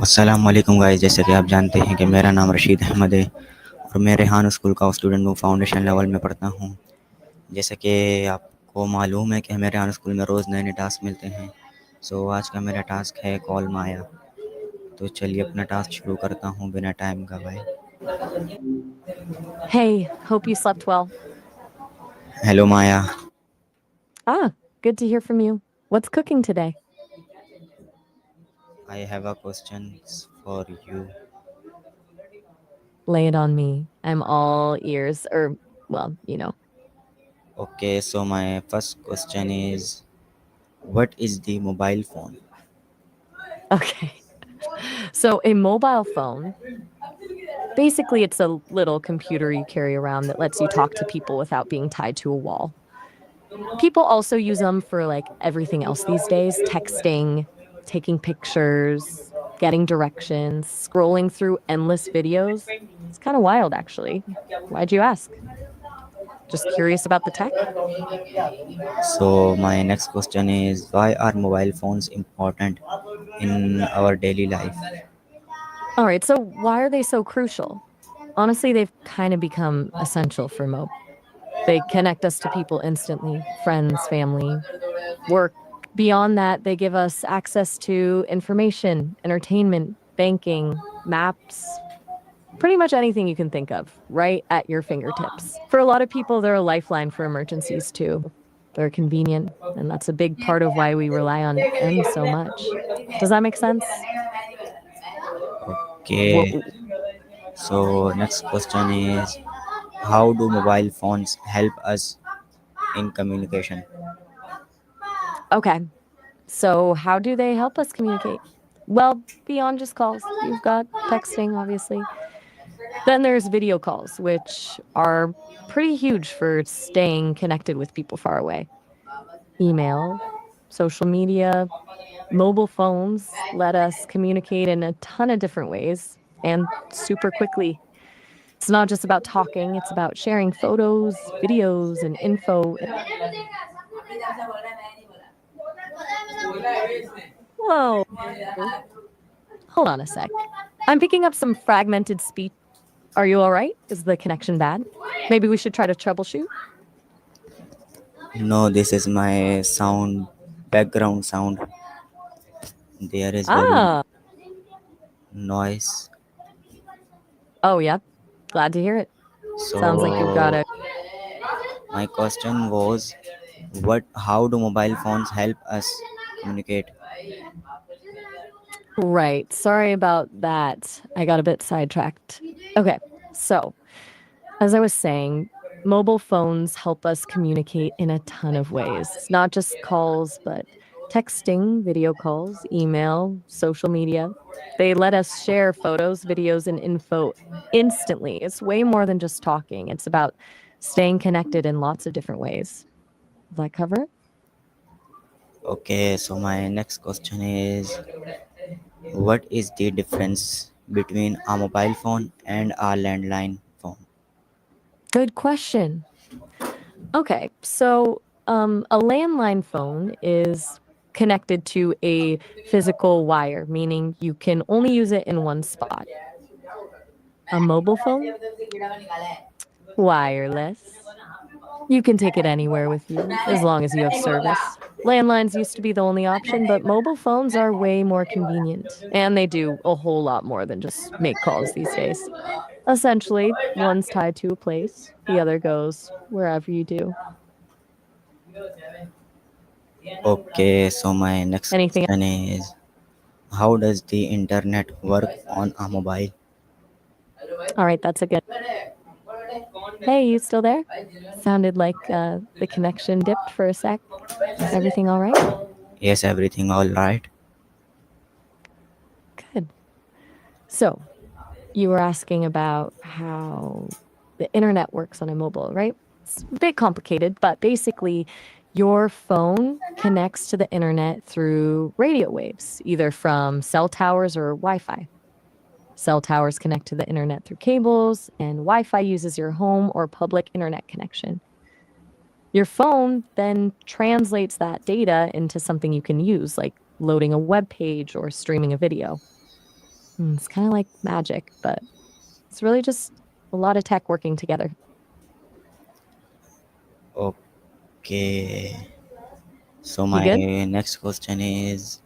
अस्सलाम वालेकुम गाइस। जैसे कि आप जानते हैं कि मेरा नाम रशीद अहमद है और मैं रेहान स्कूल का स्टूडेंट हूँ, फाउंडेशन लेवल में पढ़ता हूँ। जैसे कि आपको मालूम है कि हमें रेहान स्कूल में रोज़ नए नए टास्क मिलते हैं। आज का मेरा टास्क है कॉल माया। तो चलिए अपना टास्क शुरू करता हूँ बिना टाइम गवाए। Hey, hope you slept well. Hello Maya. Good to hear from you. What's cooking today? I have a question for you. Lay it on me. I'm all ears, or, well, you know. Okay, so my first question is what is the mobile phone? Okay. So, a mobile phone, basically, it's a little computer you carry around that lets you talk to people without being tied to a wall. People also use them for like everything else these days, texting, taking pictures, getting directions, scrolling through endless videos. It's kind of wild, actually. Why'd you ask? Just curious about the tech? So my next question is why are mobile phones important in our daily life? All right, so why are they so crucial? Honestly, they've kind of become essential for Mope. They connect us to people instantly, friends, family, work. Beyond that, they give us access to information, entertainment, banking, maps, pretty much anything you can think of right at your fingertips. For a lot of people, they're a lifeline for emergencies too. They're convenient, and that's a big part of why we rely on them so much. Does that make sense? Okay, so next question is how do mobile phones help us in communication? Okay. So, how do they help us communicate? Well, beyond just calls, you've got texting, obviously. Then there's video calls, which are pretty huge for staying connected with people far away. Email, social media, mobile phones let us communicate in a ton of different ways and super quickly. It's not just about talking, it's about sharing photos, videos, and info. Whoa. Hold on a sec. I'm picking up some fragmented speech. Are you all right? Is the connection bad? Maybe we should try to troubleshoot? No, this is my sound, background sound. There is very Ah, noise. oh, yeah. Glad to hear it. Sounds like you've got So a. my question was what how do mobile phones help us communicate? Right. Sorry about that. I got a bit sidetracked. Okay. So, as I was saying, mobile phones help us communicate in a ton of ways. It's not just calls, but texting, video calls, email, social media. They let us share photos, videos, and info instantly. It's way more than just talking, it's about staying connected in lots of different ways. Does that cover it? Okay, so my next question is what is the difference between a mobile phone and a landline phone? Good question. Okay, so a landline phone is connected to a physical wire, meaning you can only use it in one spot. A mobile phone, wireless. You can take it anywhere with you as long as you have service. Landlines used to be the only option, but mobile phones are way more convenient, and they do a whole lot more than just make calls these days. Essentially, one's tied to a place, the other goes wherever you do. Okay, so my next Anything. question is how does the internet work on a mobile? All right, that's a good. Hey, you still there? Sounded like the connection dipped for a sec. Everything all right? Yes, everything all right. Good. So, you were asking about how the internet works on a mobile, right? It's a bit complicated, but basically, your phone connects to the internet through radio waves, either from cell towers or Wi Fi. Cell towers connect to the internet through cables, and Wi Fi uses your home or public internet connection. Your phone then translates that data into something you can use, like loading a web page or streaming a video. It's kind of like magic, but it's really just a lot of tech working together. Okay. So You my good? next question is,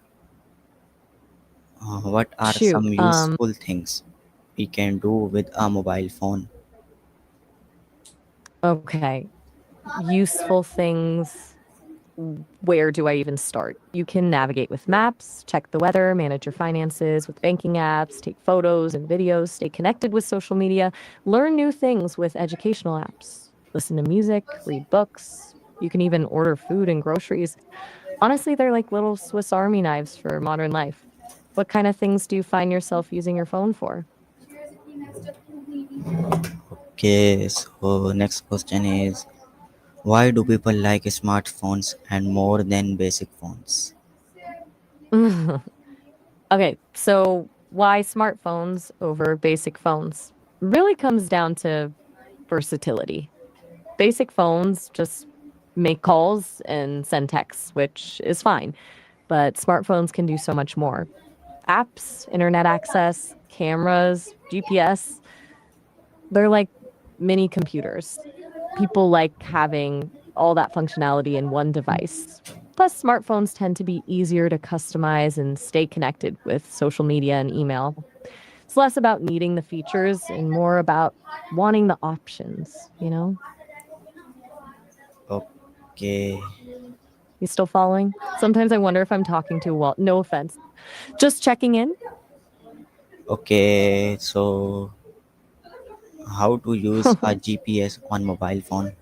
what are some Shoot. useful things we can do with a mobile phone? Okay. Useful things. Where do I even start? You can navigate with maps, check the weather, manage your finances with banking apps, take photos and videos, stay connected with social media, learn new things with educational apps, listen to music, read books. You can even order food and groceries. Honestly, they're like little Swiss Army knives for modern life. What kind of things do you find yourself using your phone for? Okay, so next question is, why do people like smartphones and more than basic phones? Okay, so why smartphones over basic phones? Really comes down to versatility. Basic phones just make calls and send texts, which is fine, but smartphones can do so much more. Apps, internet access, cameras, GPS, they're like mini computers. People like having all that functionality in one device. Plus, smartphones tend to be easier to customize and stay connected with social media and email. It's less about needing the features and more about wanting the options, you know? Okay, You still following? Sometimes I wonder if I'm talking too well. No offense. Just checking in. okay, so how to use a GPS on mobile phone?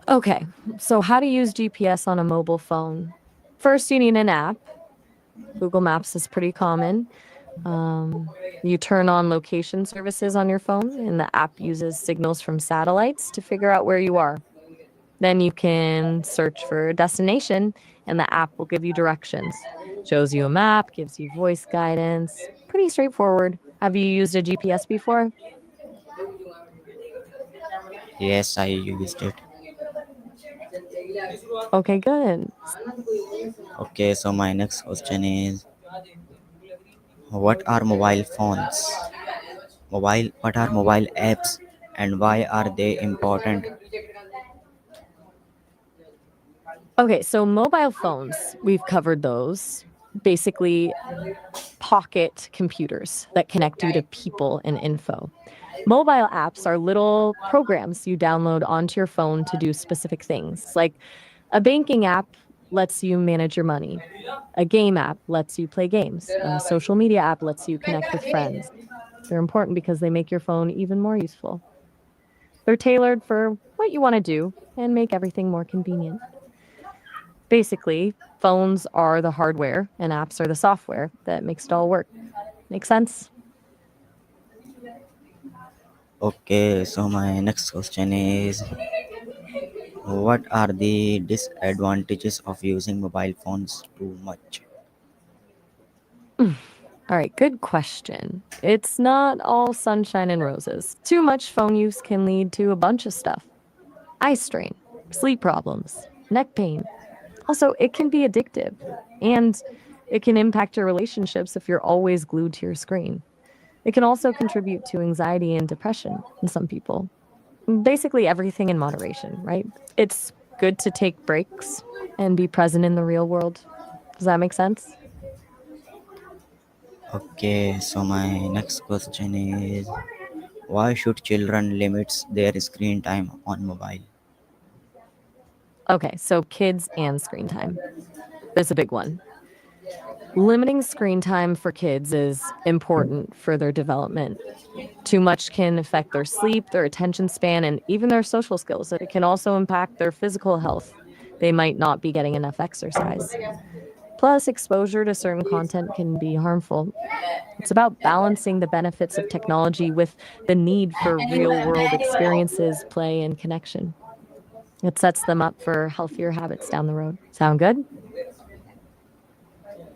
Okay, so how to use GPS on a mobile phone? First, you need an app. Google Maps is pretty common. You turn on location services on your phone, and the app uses signals from satellites to figure out where you are. Then you can search for a destination, and the app will give you directions. Shows you a map, gives you voice guidance. Pretty straightforward. Have you used a GPS before? Yes, I used it. Okay, good. Okay, so my next question is, what are mobile phones? What are mobile apps and why are they important? Okay, so mobile phones, we've covered those. Basically, pocket computers that connect you to people and info. Mobile apps are little programs you download onto your phone to do specific things. Like a banking app lets you manage your money, a game app lets you play games, a social media app lets you connect with friends. They're important because they make your phone even more useful. They're tailored for what you want to do and make everything more convenient. Basically, phones are the hardware and apps are the software that makes it all work. Make sense? Okay, so my next question is, what are the disadvantages of using mobile phones too much? All right, good question. It's not all sunshine and roses. Too much phone use can lead to a bunch of stuff: eye strain, sleep problems, neck pain. Also, it can be addictive and it can impact your relationships if you're always glued to your screen. It can also contribute to anxiety and depression in some people. Basically, everything in moderation, right? It's good to take breaks and be present in the real world. Does that make sense? Okay, so my next question is, why should children limit their screen time on mobile? Okay, so kids and screen time. That's a big one. Limiting screen time for kids is important for their development. Too much can affect their sleep, their attention span, and even their social skills. It can also impact their physical health. They might not be getting enough exercise. Plus, exposure to certain content can be harmful. It's about balancing the benefits of technology with the need for real world experiences, play, and connection. It sets them up for healthier habits down the road. Sound good?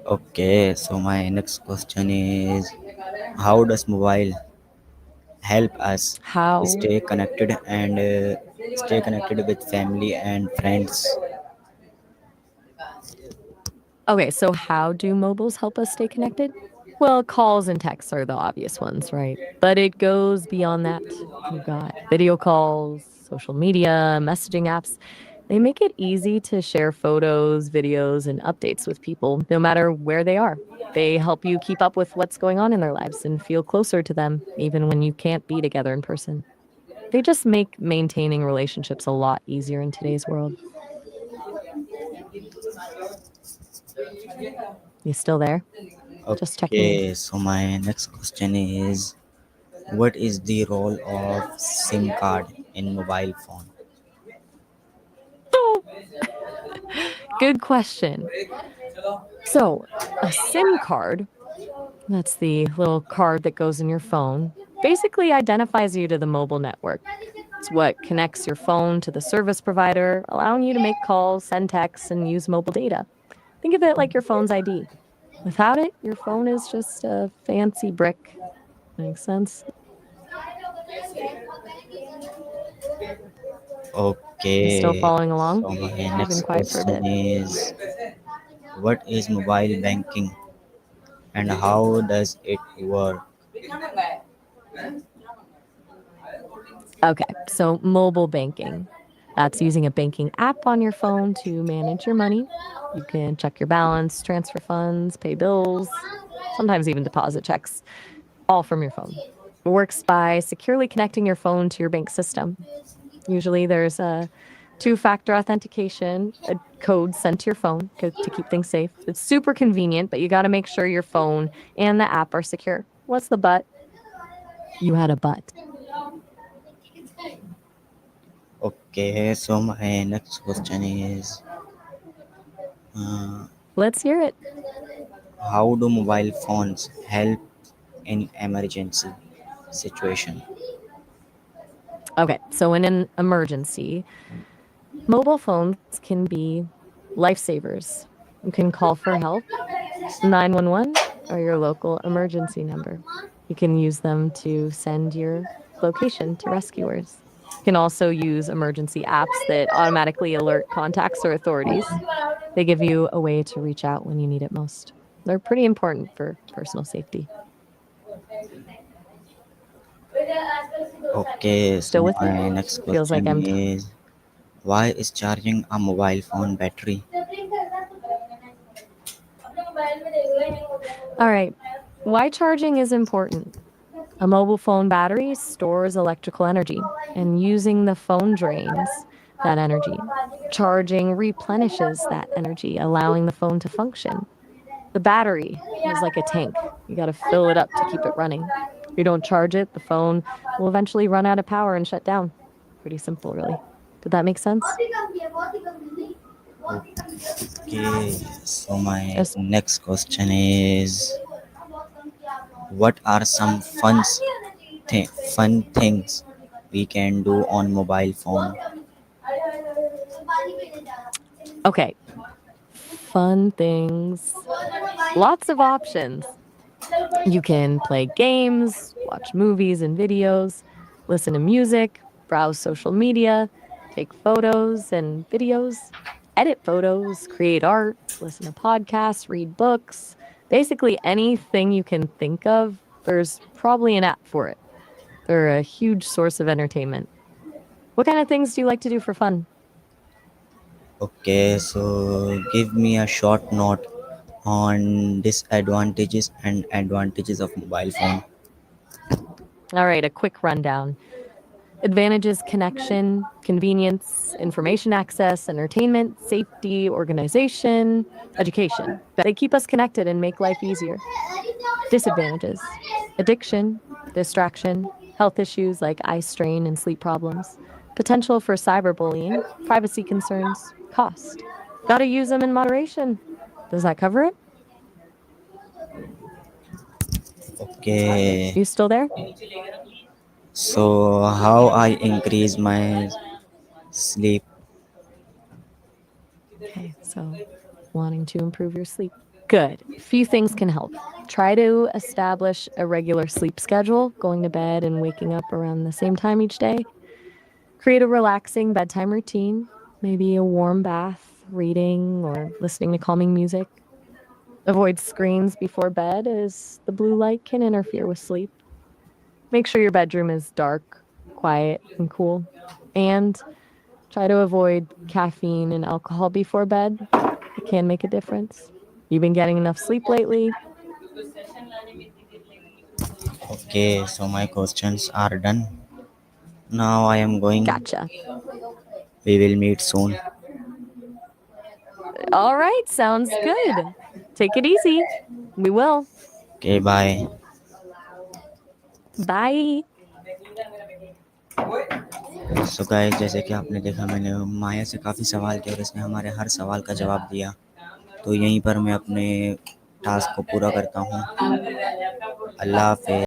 Okay, so my next question is, how does mobile help us How? stay connected and stay connected with family and friends. Okay, so how do mobiles help us stay connected? Well, calls and texts are the obvious ones, right? But it goes beyond that. You've got video calls, social media, messaging apps. They make it easy to share photos, videos, and updates with people, no matter where they are. They help you keep up with what's going on in their lives and feel closer to them, even when you can't be together in person. They just make maintaining relationships a lot easier in today's world. You still there? Just checking in. Okay, so my next question is, what is the role of SIM card in mobile phone? Good question. So, a SIM card, that's the little card that goes in your phone, basically identifies you to the mobile network. It's what connects your phone to the service provider, allowing you to make calls, send texts, and use mobile data. Think of it like your phone's ID. Without it, your phone is just a fancy brick. Makes sense? You still Okay, following along? so my You've been next quiet for a question bit. is, what is mobile banking and how does it work? Okay, so mobile banking. That's using a banking app on your phone to manage your money. You can check your balance, transfer funds, pay bills, sometimes even deposit checks, all from your phone. It works by securely connecting your phone to your bank system. Usually there's a two-factor authentication, a code sent to your phone to keep things safe. It's super convenient, but you got to make sure your phone and the app are secure. What's the but? You had a but. Okay, so my next question is, uh, Let's hear it. how do mobile phones help in emergency situation? Okay, so in an emergency, mobile phones can be lifesavers. You can call for help, 911, or your local emergency number. You can use them to send your location to rescuers. You can also use emergency apps that automatically alert contacts or authorities. They give you a way to reach out when you need it most. They're pretty important for personal safety. Okay, so Still with me? my next Feels like question is, why is charging a mobile phone battery? All right. Why charging is important. A mobile phone battery stores electrical energy, and using the phone drains that energy. Charging replenishes that energy, allowing the phone to function. The battery is like a tank. You got to fill it up to keep it running. If you don't charge it, the phone will eventually run out of power and shut down. Pretty simple, really. Did that make sense? Okay, so my Yes. next question is, what are some fun things we can do on mobile phone? Okay. Fun things. Lots of options. You can play games, watch movies and videos, listen to music, browse social media, take photos and videos, edit photos, create art, listen to podcasts, read books. Basically, anything you can think of, there's probably an app for it. They're a huge source of entertainment. What kind of things do you like to do for fun? Okay, so give me a short note on disadvantages and advantages of mobile phone. All right, a quick rundown. Advantages: connection, convenience, information access, entertainment, safety, organization, education. They keep us connected and make life easier. Disadvantages: addiction, distraction, health issues like eye strain and sleep problems, potential for cyberbullying, privacy concerns, cost. Gotta use them in moderation. Does that cover it? Okay, You still there? so how I increase my sleep? Okay, so wanting to improve your sleep. Good. A few things can help. Try to establish a regular sleep schedule, going to bed and waking up around the same time each day. Create a relaxing bedtime routine, maybe a warm bath, reading, or listening to calming music. Avoid screens before bed as the blue light can interfere with sleep. Make sure your bedroom is dark, quiet, and cool. And try to avoid caffeine and alcohol before bed. It can make a difference. You been getting enough sleep lately? Okay, so my questions are done. Now I am going. Gotcha. We will meet soon. All right, sounds good. Take it easy. We will. Okay, bye. Bye. So guys, जैसे कि आपने देखा, मैंने माया से काफ़ी सवाल किए और इसने हमारे हर सवाल का जवाब दिया। तो यहीं पर मैं अपने टास्क को पूरा करता हूँ। अल्लाह हाफ़िज़।